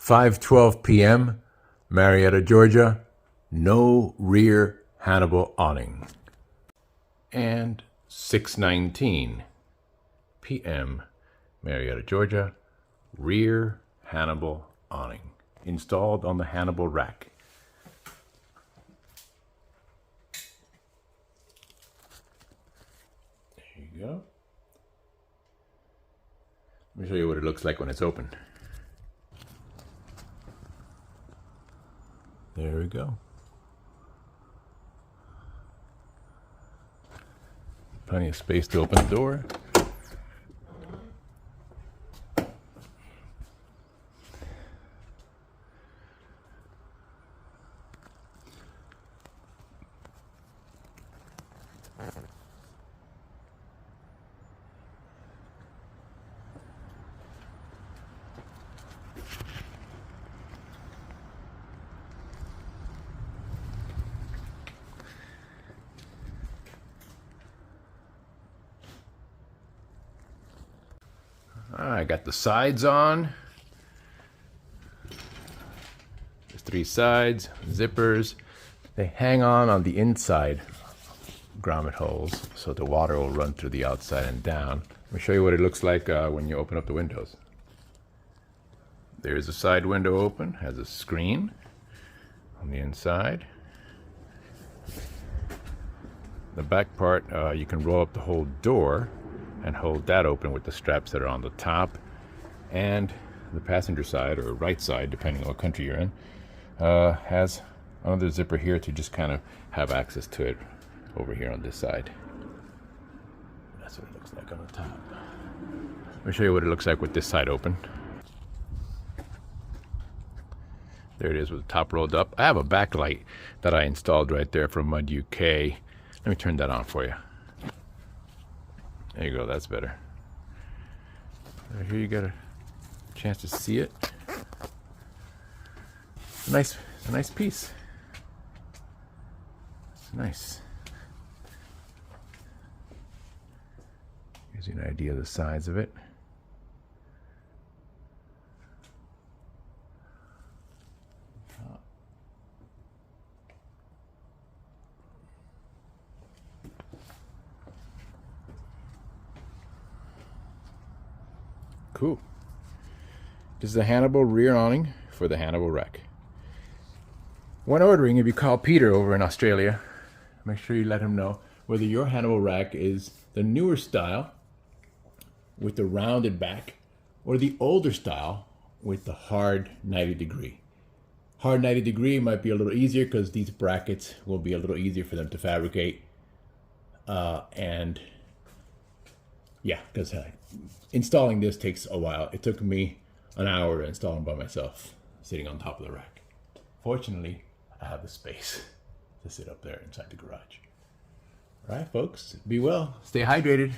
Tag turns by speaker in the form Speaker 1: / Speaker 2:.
Speaker 1: 5:12 p.m., Marietta, Georgia. No rear Hannibal awning. And 6:19 p.m., Marietta, Georgia. Rear Hannibal awning installed on the Hannibal rack. There you go. Let me show you what it looks like when it's open. There we go. Plenty of space to open the door. I got the sides on. There's 3 sides, zippers. They hang on the inside grommet holes so the water will run through the outside and down. Let me show you what it looks like when you open up the windows. There's a side window open, has a screen on the inside. The back part, you can roll up the whole door and hold that open with the straps that are on the top. And the passenger side, or right side, depending on what country you're in, has another zipper here to just kind of have access to it over here on this side. That's what it looks like on the top. Let me show you what it looks like with this side open. There it is with the top rolled up. I have a backlight that I installed right there from Mud UK. Let me turn that on for you. There you go, that's better. Right here you got a chance to see it. It's a nice piece. It's nice. Gives you an idea of the size of it. Cool. This is the Hannibal rear awning for the Hannibal rack. When ordering, if you call Peter over in Australia, make sure you let him know whether your Hannibal rack is the newer style with the rounded back or the older style with the hard 90 degree. Hard 90 degree might be a little easier because these brackets will be a little easier for them to fabricate. And yeah, because installing this takes a while. It took me an hour to install them by myself, sitting on top of the rack. Fortunately, I have the space to sit up there inside the garage. All right, folks, be well. Stay hydrated.